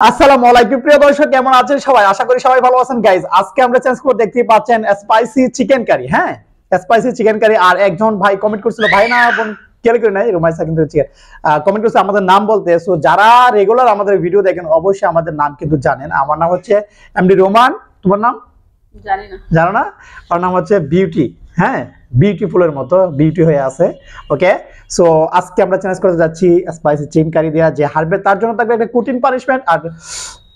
আসসালামু আলাইকুম প্রিয় দর্শক, কেমন আছেন সবাই? আশা করি সবাই ভালো আছেন। গাইজ, আজকে আমরা চেঞ্জ করে দেখতে পাচ্ছেন স্পাইসি চিকেন কারি। হ্যাঁ, স্পাইসি চিকেন কারি। আর একজন ভাই কমেন্ট করছিল, ভাই না বোন কেলে করে নাই, রুমাইসা কিন্তু কমেন্ট করছে আমাদের নাম বলতে। সো যারা রেগুলার আমাদের ভিডিও দেখেন অবশ্যই আমাদের নাম কিন্তু জানেন। আমার নাম হচ্ছে এমডি রোমান। তোমার নাম? জানি না। জানো না? ওর নাম হচ্ছে বিউটি। হ্যাঁ, বিউটিফুলের মতো বিউটি হয়ে আছে। ওকে, সো আজকে আমরা চেঞ্জ করতে যাচ্ছি স্পাইসি চিকেন কারি দেওয়া। যে হারবে তার জন্য থাকবে একটা কঠিন পানিশমেন্ট। আর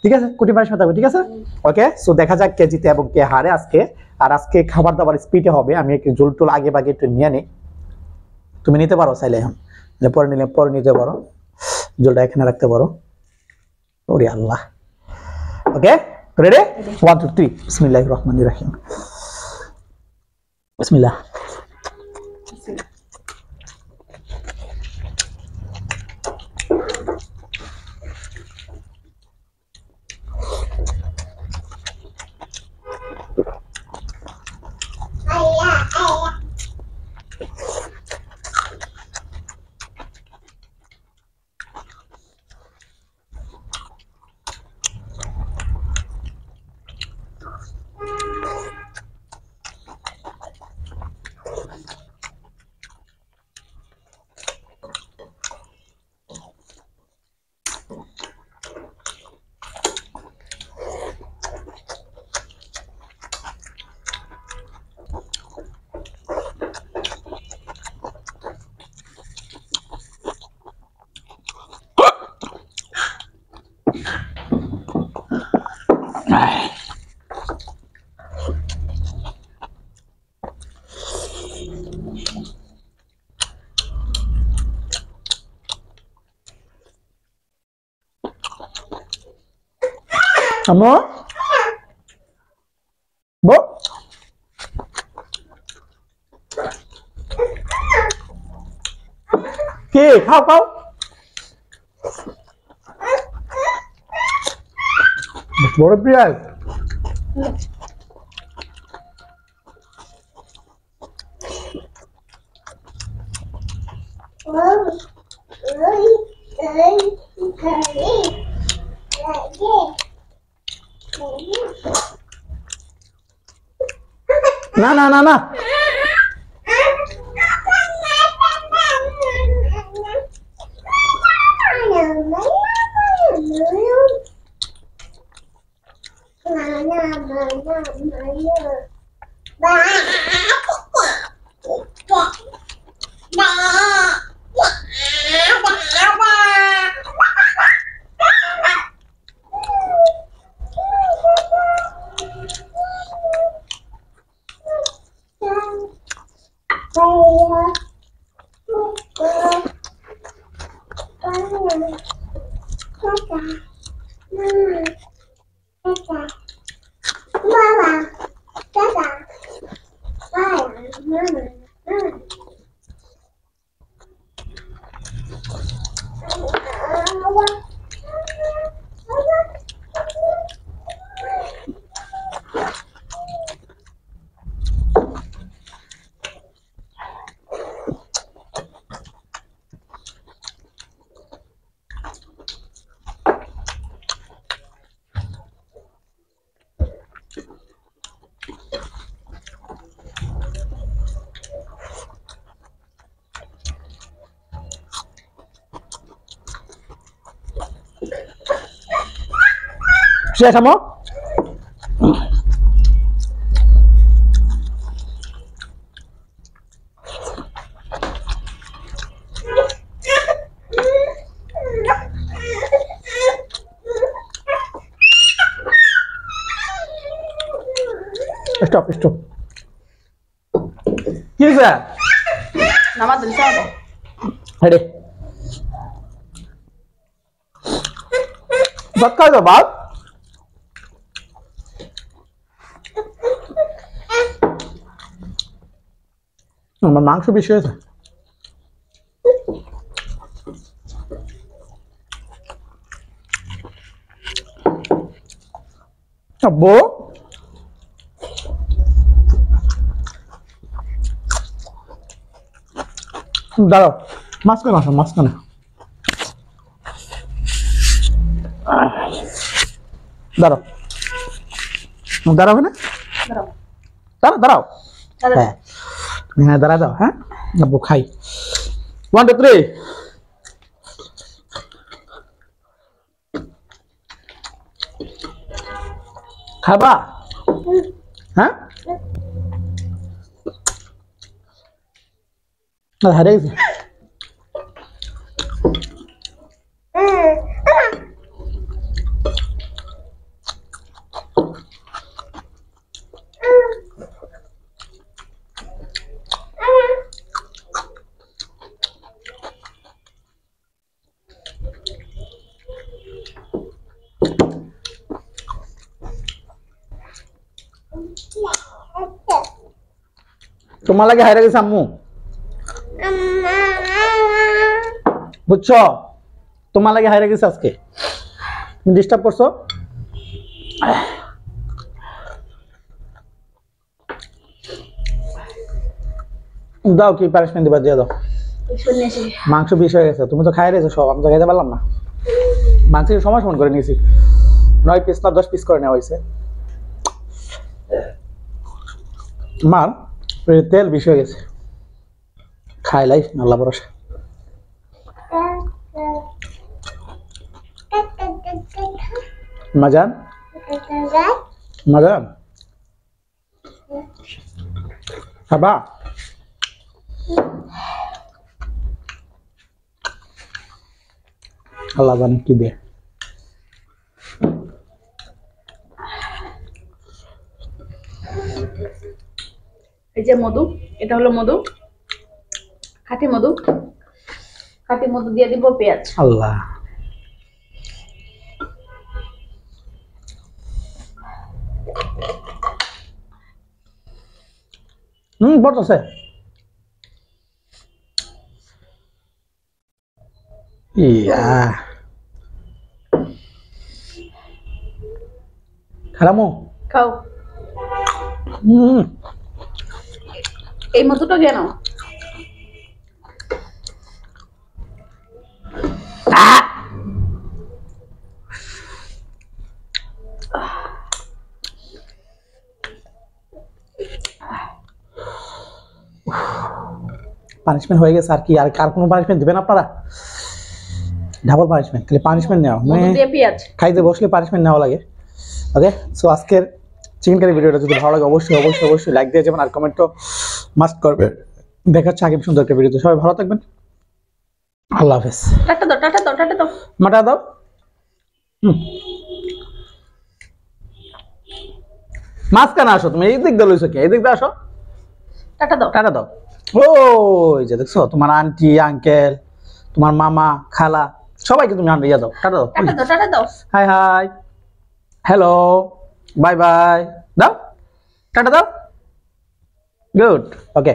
ঠিক আছে, কঠিন পানিশমেন্ট থাকবে, ঠিক আছে? ওকে, সো দেখা যাক কে জিতে এবং কে হারে আজকে। আর আজকে খাবার দাবার স্পিডে হবে। আমি একটু জল টুল আগে বাগে একটু নিয়ে নিই। তুমি নিতে পারো চাইলে, এখন পরে নিলে পরে নিতে পারো, জলটা এখানে রাখতে পারো। ওরে আল্লাহ। ওকে, রেডি? 1 2 3 বিসমিল্লাহির রহমানির রহিম। বিসমিল্লাহ। Amor? Bo? Kì, khóc không? Bố nó biết rồi. Na. শেষ আমো? Stop. কি হইছে? নামাজ দিতে হবে। হেডে ভাত খাওয়া যাবে? ভাত আমার মাংস বেশি হয়েছে। আব্বু, দাঁড়াও, মাঝখানে আসো, মাঝখানে। দাঁড়াও দাঁড়াবে না, দাঁড়াও। দাঁড়াও দাঁড়াও, দাঁড়াও। হ্যাঁ হ্যাঁ দাঁড়া দাও, হ্যাঁ আব্বু খাই। 1 2 3 খাবা? হ্যাঁ হারিয়ে গেছে। তোমার লাগে হারিয়ে গেছে আম্মু, বুঝছো? তোমার লাগে হারিয়ে গেছে আজকে, ডিস্টার্ব করছো। দাও কি পানিশমেন্ট দিবা, দিয়ে দাও। মাংস বিষ হয়ে গেছে, তুমি তো খাই রেছো সব, আমি তো খাইতে পারলাম না। মাংস সময় সমান করে নিয়েছি, 9 পিস না 10 পিস করে নেওয়া হয়েছে। আমার তেল বিষ হয়ে গেছে, খাই লাই আল্লাহ ভরসা। মাজান মাজান খাবা? আল্লাহ জানে কি দিয়ে। এই যে মধু, এটা হলো মধু, খাঁটি মধু। খাঁটি মধু দিয়ে দিব পেঁয়াজ। আল্লাহ পড়তেছে। খারামো খাও। এই মধুটা কেন? পানিশমেন্ট হয়ে গেছে, আর কি আর কার কোনো পানিশমেন্ট দিবেন আপনারা? ডাবল পানিশমেন্ট, খালি পানিশমেন্ট নেওয়া মধু দিয়ে পেঁয়াজ। খাইতে বসলে পানিশমেন্ট নেওয়া লাগে। ওকে, সো আজকের চিকেন কারি ভিডিওটা যদি ভালো লাগে অবশ্যই অবশ্যই অবশ্যই লাইক দিয়ে যাবেন, আর কমেন্ট তো মাস্ট করবে। দেখাচ্ছে আগে সুন্দর একটা ভিডিওতে, সবাই ভালো থাকবেন, আল্লাহ হাফেজ। টাটা দাও, টাটা দাও, টাটা দাও, মাটা দাও। মাঝখানে আসো তুমি, এই দিক দিয়ে লইছো কি? এই দিক দিয়ে আসো, টাটা দাও। টাটা দাও। ওই যে দেখছো তোমার আন্টি আঙ্কেল, তোমার মামা খালা সবাইকে তুমি ইয়া দাও, টাটা দাও। টাটা দাও, টাটা দাও। High high, hello, bye bye দাও, টাটা দাও। গুড, ওকে।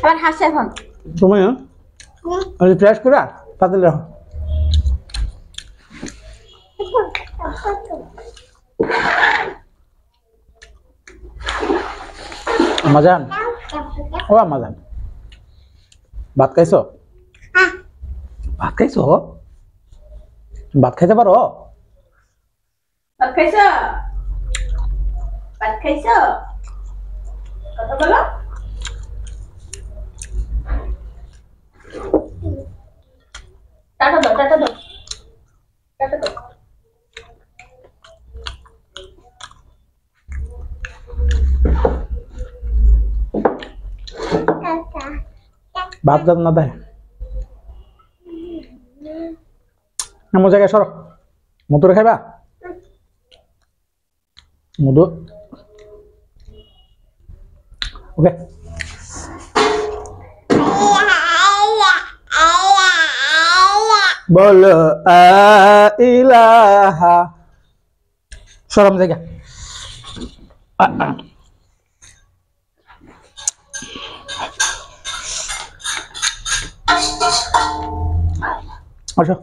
আবার হাসে এখন। তুমি ফ্রেশ করে পাতিল রাখো। আমাজান, ও আমাজান, ভাত খাইছো? ভাত খাইছো? ভাত খাইতে পারো? ভাত খাইছ? ভাত খাইছ? কথা বলো। টাটা দাও, টাটা দাও, টাটা দাও। ভাত দাও না দেয়, এমন জায়গায় সরো। মধুরে খাইবা? মধু, ওকে। বলো ইলাহা, সরম জায়গা। আসো।